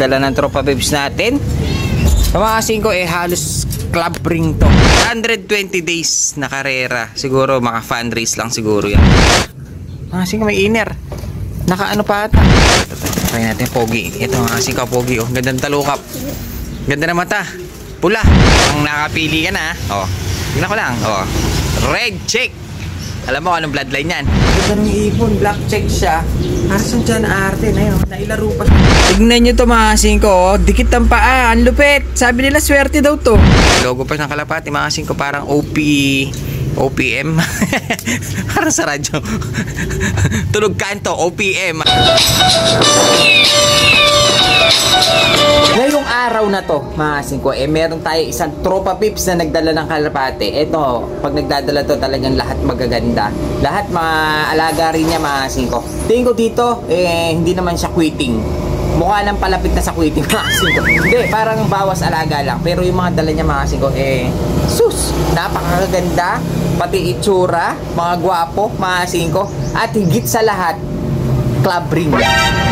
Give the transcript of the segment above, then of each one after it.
Dala ng tropa babes natin. Mga 5 halos club ring to. 120 days na karera. Siguro maka fan race lang siguro yan. Mga 5 may inner. Naka ano pa ata. Try natin pogi. Ito mga 5 pogi. Oh, gandang talukap. Ganda na mata. Pula. Ang nakapili ka na. Oh. Tignan ko lang. Oh. Red check. Alam mo anong bloodline yan? Ito ng ibon. Black check siya. Harson dyan arte na yun. Nailaro pa siya. Tignan nyo to mga 5. Oh. Dikit ang paa. Ang lupit. Sabi nila swerte daw to. Logo pa ng kalapati mga 5. Parang OPM. Parang sa radyo. Tunog kanto. OPM. Ngayong araw na to mga 5 meron tayo isang tropa pips na nagdala ng kalapate. Ito, pag nagdadala to talagang lahat magaganda. Lahat mga alaga rin niya mga 5. Tingin ko dito, hindi naman siya quitting. Mukha nang palapit na sa quitting mga 5. Hindi, parang bawas alaga lang. Pero yung mga dala niya mga 5 sus, napakaganda. Pati itsura, mga gwapo mga 5. At higit sa lahat, club ring.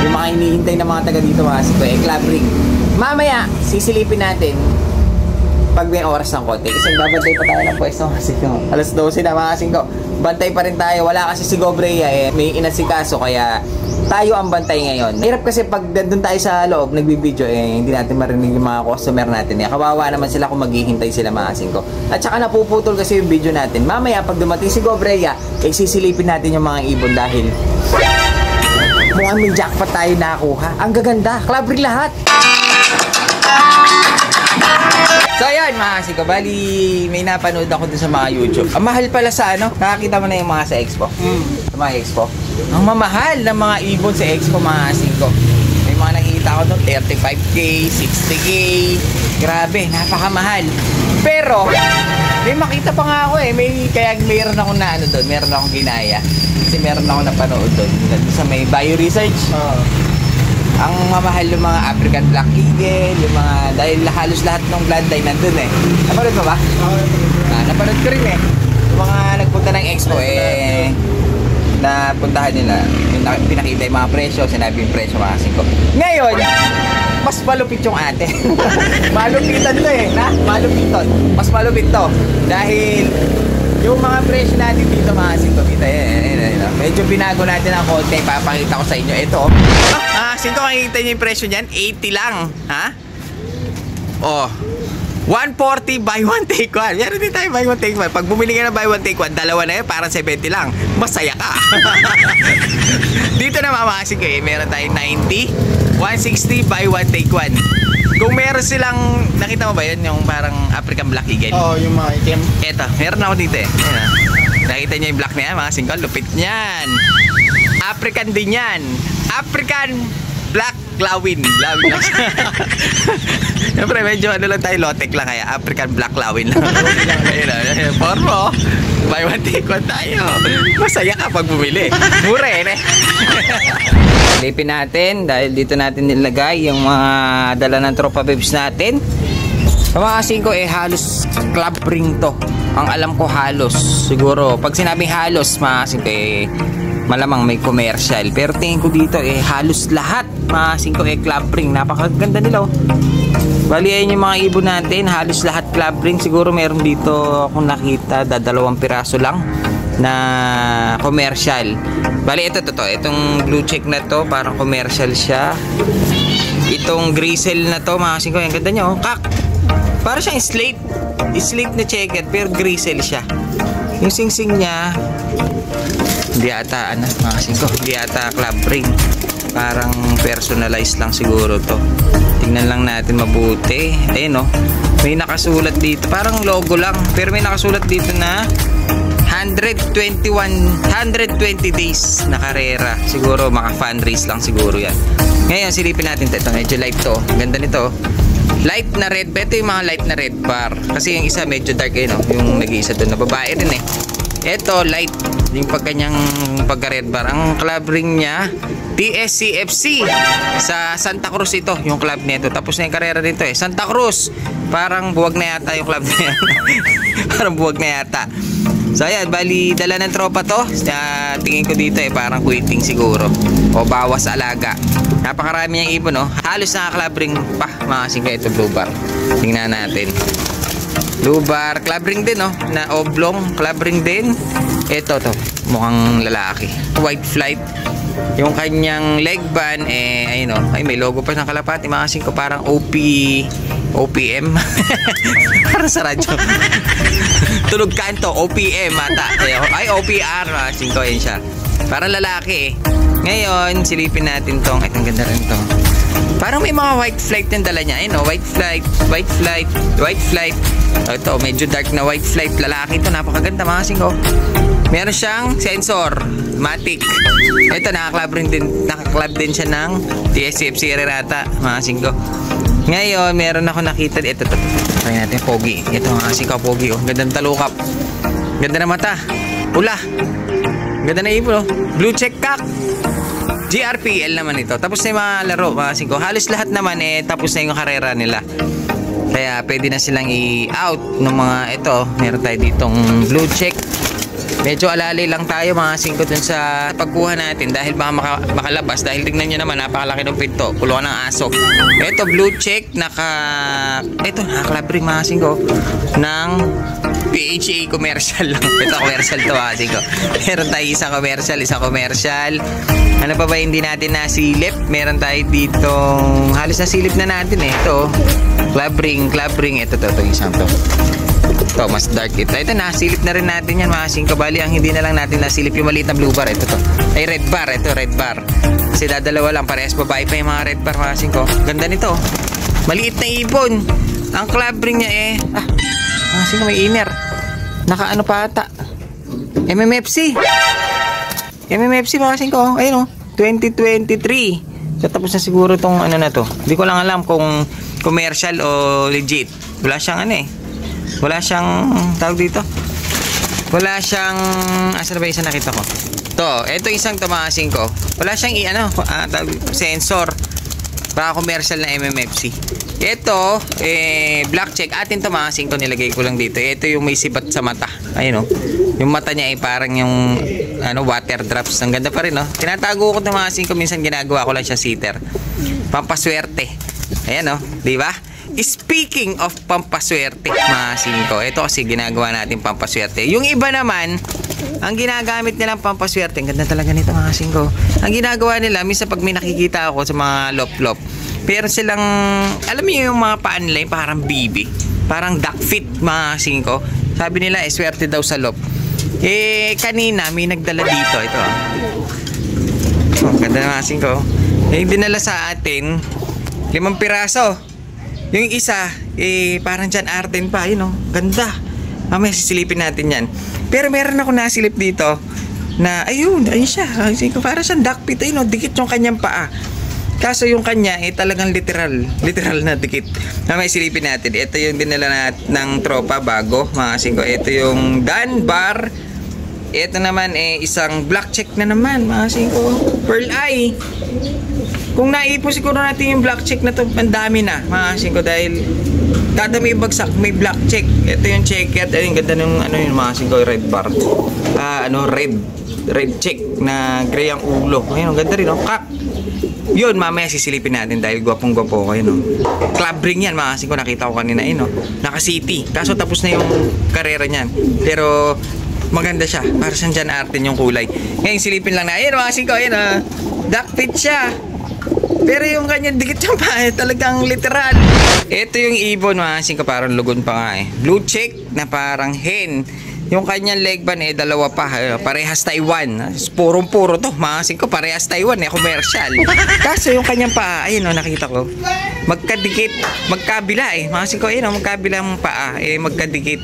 Yung mga hinihintay ng mga taga dito mga 5 club ring. Mamaya, sisilipin natin pag may oras ng konti. Kasi babantay pa tayo ng pwesto mga 5. Alas 12 na mga 5. Bantay pa rin tayo. Wala kasi si Gobrea may inasikaso kaya tayo ang bantay ngayon. Hirap kasi pag nandun tayo sa loob, nagbibideo hindi natin marinig yung mga customer natin. Kawawa naman sila kung maghihintay sila mga 5. At saka napuputol kasi yung video natin. Mamaya pag dumating si Gobrea, sisilipin natin yung mga ibon dahil mukhang may jackpot tayo nakakuha. Ang gaganda. Club ring lahat. So ayan mga 5, bali may napanood ako dun sa mga YouTube. Ang mahal pala sa ano, nakakita mo na yung mga sa Expo. Sa mga Expo. Ang mamahal ng mga ibon sa Expo mga 5. May mga nakikita ko dun, 35K, 60K. Grabe, napakamahal. Pero, may makita pa nga ako kaya mayroon akong na ano dun, meron akong ginaya. Kasi meron akong napanood dun. Sa may bio research. Ang mamahal yung mga African Black Eagle, yung mga, dahil halos lahat ng bloodline nandun Napanood mo ba? Napanood ko rin yung mga nagpunta ng Expo napuntahan nila, pinakita yung mga presyo, sinabi yung presyo mga 5. Ngayon, mas malupit yung ate. Malupitan to malupitan. Mas malupit to. Dahil yung mga presyo natin dito mga 5, kita medyo binago natin ang konti. Papakita ko sa inyo. Ito 5, makikita nyo yung presyo nyan 80 lang. Ha? 140 buy one take one. Meron din tayo buy one take one. Pag bumili ka na buy one take one, dalawa na yun, parang 70 lang. Masaya ka. Dito na mga 5 meron tayong 90, 160 buy one take one. Kung meron silang, nakita mo ba yun? Yung parang African Black Eagle? Yung mga item. Eto, meron ako dito Nakita nyo yung black na yan, mga 5. Lupit nyan. African din yan. African Black Lawin. Lawin lang. Siyempre, medyo ano lang tayo, lotek lang kaya. African Black Lawin lang. Ayun pormo. Buy one take one tayo. Masaya ka pag bumili. Mura Lipin natin dahil dito natin nilagay yung mga dala ng tropa babes natin. Sa mga 5 halos club ring to. Ang alam ko halos. Siguro, pag sinabing halos mga 5 malamang may commercial. Pero tingin ko dito halos lahat mga 5 club ring. Napakaganda nila Bali ayun yung mga ibon natin. Halos lahat club ring. Siguro meron dito akong nakita 2 piraso lang na commercial. Bali ito itong blue check na to parang commercial siya. Itong grizzle na to mga 5, ang ganda niya kak. Parang siyang slate na checkered pero grizzle siya. Yung sing-sing niya hindi ata mga 5, hindi ata club ring. Parang personalized lang siguro to. Tingnan lang natin mabuti. Ayun may nakasulat dito. Parang logo lang. Pero may nakasulat dito na 120 days na karera. Siguro maka fan race lang siguro yan. Ngayon silipin natin ito. Medyo light to. Ganda nito. Light na red. Ito yung mga light na red bar. Kasi yung isa medyo dark yung nag-iisa doon na babae rin Ito light. Yung pagkanyang pagka-red bar. Ang club ring niya TSCFC sa Santa Cruz ito yung club nito. Tapos na yung karera dito Santa Cruz. Parang buwag na yata yung club niya. Parang buwag na yata. So ayan, bali dala ng tropa to. Tingin ko dito parang quitting siguro o bawas alaga. Napakarami niyang ibon, no? Halos naka-club ring pa, mga kasing ko. Ito, blue bar. Tingnan natin. Blue bar, club ring din, no? Na oblong, club ring din. Ito, to. Mukhang lalaki. White flight. Yung kanyang leg band, ayun, no? Ay, may logo pa ng kalapati, mga kasing ko. Parang OPM. Parang sa radyo. Tunog kanto, OPM ata. Ay, OPR, mga kasing ko. Ayun siya. Parang lalaki, eh. Ngayon, silipin natin tong. Ay, ang ganda rin to. Parang may mga white flight yung dala niya. Ayun, no? White flight. Ito, medyo dark na white flight. Lalaki ito. Napakaganda, mga kasing ko. Meron siyang sensor. Matic. Ito, naka-club din siya ng TSFC Renata, mga kasing ko. Ngayon, meron ako nakita. Ito. Try natin, pogi. Ito, mga kasing ko, pogi. Oh. Ganda ng talukap. Ganda na mata. Pula. Ganda na ibon, oh. Blue check cock. GRPL naman ito. Tapos na yung mga laro, mga kasing ko. Halos lahat naman, tapos na yung karera nila. Kaya pwede na silang i-out ng mga ito. Meron tayo ditong blue check. Medyo alalay lang tayo, mga kasing ko, dun sa pagkuha natin. Dahil baka makalabas. Dahil tignan nyo naman, napakalaki ng pinto. Puluhan ng aso. Ito, blue check. Ito, naka-club ring, mga kasing ko. Ng PHA commercial lang. Ito, commercial to, mga kasing ko. Meron tayo isang commercial. Ano pa ba hindi natin nasilip? Meron tayo dito, halos nasilip na natin, eh. Ito, club ring. Ito, isang to. Ito, mas dark ito. Ito, nasilip na rin natin yan, mga kasing ko. Bali, ang hindi na lang natin nasilip yung maliit na blue bar. Ito. Ay, red bar. Ito, red bar. Kasi dadalawa lang. Parehas babae pa yung mga red bar, mga kasing ko. Ganda nito. Maliit na ibon. Ang club ring niya, mga kasing ko, may inner. Naka-ano pa ata. MMFC, mga kasing ko. Ayun, 2023. So, tapos na siguro tong ano na to. Hindi ko lang alam kung commercial o legit. Wala siyang wala siyang tawag dito. Wala siyang asa na ba isa nakita ko? Ito isang to, mga kasing ko. Wala siyang sensor. Baka commercial na MMFC. Ito, black check. Atin to, mga kasing ko, nilagay ko lang dito. Ito yung may sibat sa mata. Ayun, yung mata niya ay parang yung water drops. Ang ganda pa rin, no? Tinatago ko ng mga kasing ko. Minsan ginagawa ko lang siya sitter. Pampaswerte. Ayan, di ba? Speaking of pampaswerte, mga kasing ko, ito kasi ginagawa natin pampaswerte. Yung iba naman, ang ginagamit nilang pampaswerte, ang ganda talaga nito, mga kasing ko. Ang ginagawa nila, minsan pag may nakikita ako sa mga lop-lop, pero silang, alam niyo yung mga paan nila, parang bibi, parang duck feet, mga kasing ko. Sabi nila, swerte daw sa lop. Kanina, may nagdala dito, ito. Ganda, mga kasing ko. Yung dinala sa atin, 5 piraso. Yung isa, parang John Arden pa, ganda. Mamaya sisilipin natin yan. Pero meron ako nasilip dito na, ayun siya. Parang siyang duckpit, dikit yung kanyang paa. Kaso yung kanya, talagang literal na dikit. Mamaya silipin natin. Ito yung dinala ng tropa bago, mga kasing ko. Ito yung Dunbar. Ito naman, isang black check na naman, mga kasing ko. Pearl eye. Kung naipon siguro natin yung black check na to, ang dami na, mga kasing ko, dahil kada may bagsak, may black check. Ito yung checkered, ayun, ganda nung yung mga kasing ko, red bar. Red check na gray ang ulo. Ayun, ganda rin, kak. Yun, mamaya sisilipin natin dahil gwapong-gwapo ko, Club ring yan, mga kasing ko, nakita ko kanina, naka-city. Kaso tapos na yung karera niyan. Pero maganda siya, para siyang John Arden yung kulay. Ngayon, silipin lang na, ayun, mga kasing ko, duckpit siya. Pero yung kanyang dikit yung pa, talagang literal. Ito yung ibon, mga kasing ko, parang lugon pa nga, Blue check na parang hen. Yung kanyang leg band, dalawa pa. Parehas Taiwan. Purong-puro to, mga kasing ko, parehas Taiwan, commercial. Kaso yung kanyang paa, ayun, nakita ko. Magkadikit, magkabila, mga kasing ko, magkabilang paa, magkadikit.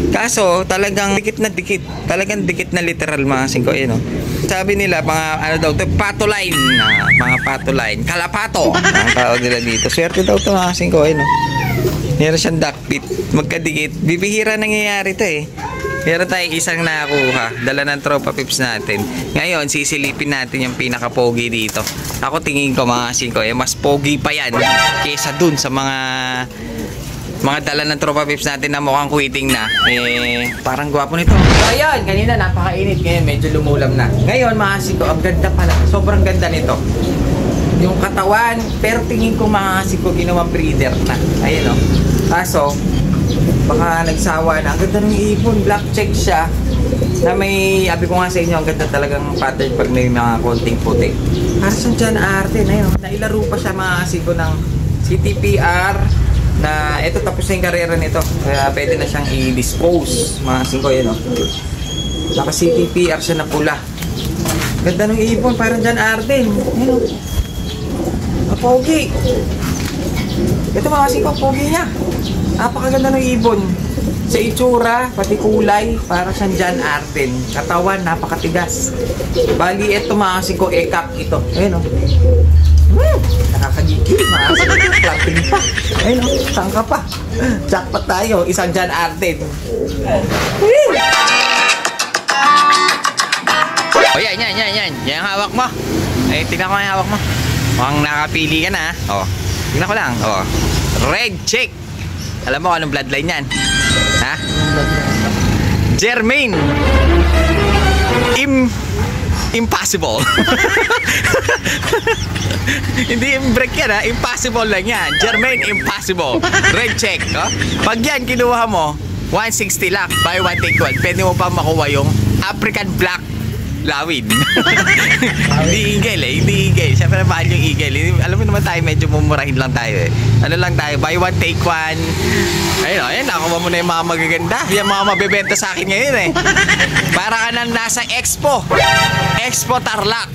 Kaso, talagang dikit na dikit. Talagang dikit na literal, mga kasing ko, Sabi nila, mga patoline. Mga patoline. Kalapato. Ang tawag nila dito. Swerte daw ito, mga kasing ko, Meron siyang duckpit. Magkadikit. Bibihira nangyayari ito, Meron tayong isang nakakuha. Dala ng tropa pips natin. Ngayon, sisilipin natin yung pinaka-pogi dito. Ako tingin ko, mga kasing ko, mas pogi pa yan kesa dun sa mga dala ng tropa pips natin na mukhang quitting na. Parang gwapo nito. So, ayun, kanina napakainit. Ngayon, medyo lumulam na. Ngayon, mga kasing ko, ang ganda pala. Sobrang ganda nito. yung katawan, pero tingin ko makakasig ko ginawang breeder na. Ayun o. Kaso, baka nagsawa na. Ang ganda ng ibon, black check siya. Na may, sabi ko nga sa inyo, ang ganda talagang pattern pag may mga konting puti. Carson John Arden, ayun, nailaro pa siya makakasig ko ng CTPR na ito tapos na yung karera nito. Kaya pwede na siyang i-dispose. Makakasig ko, yun o. Naka CTPR siya na pula. Ganda ng ibon, parang John Arden. Ayun o. Pogi. Ito makakasig ko, pogi niya. Napakaganda ng ibon. Sa itsura, pati kulay, para siyang John Arden. Katawan, napakatigas. Bali, ito makakasig ko, ekap ito. Ayun o. Nakakagigil, makakasig ko. Clapping pa. Ayun o, saan ka pa? Jackpot tayo, isang John Arden. O yan. Yan ang hawak mo. Eh, tingnan ko yung hawak mo. Mukhang nakapili ka na. O, tingnan ko lang. O, red check. Alam mo anong bloodline yan? Ha? Jermaine. Impossible. Hindi break yan ha. Impossible lang yan. Jermaine Impossible. Red check. Oh? Pag yan kinuha mo, 160 lakh. Buy one take one. Pwede mo pa makuha yung African Black Lawin. Hindi eagle eh. Hindi eagle. Siyempre mahal yung eagle. Alam mo naman tayo medyo mumurahin lang tayo eh. Ano lang tayo. Buy one take one. Ayun, nakuha mo na yung mga magaganda. Yung mga mabebenta sa akin ngayon eh. Para ka nang nasa Expo. Expo Tarlac.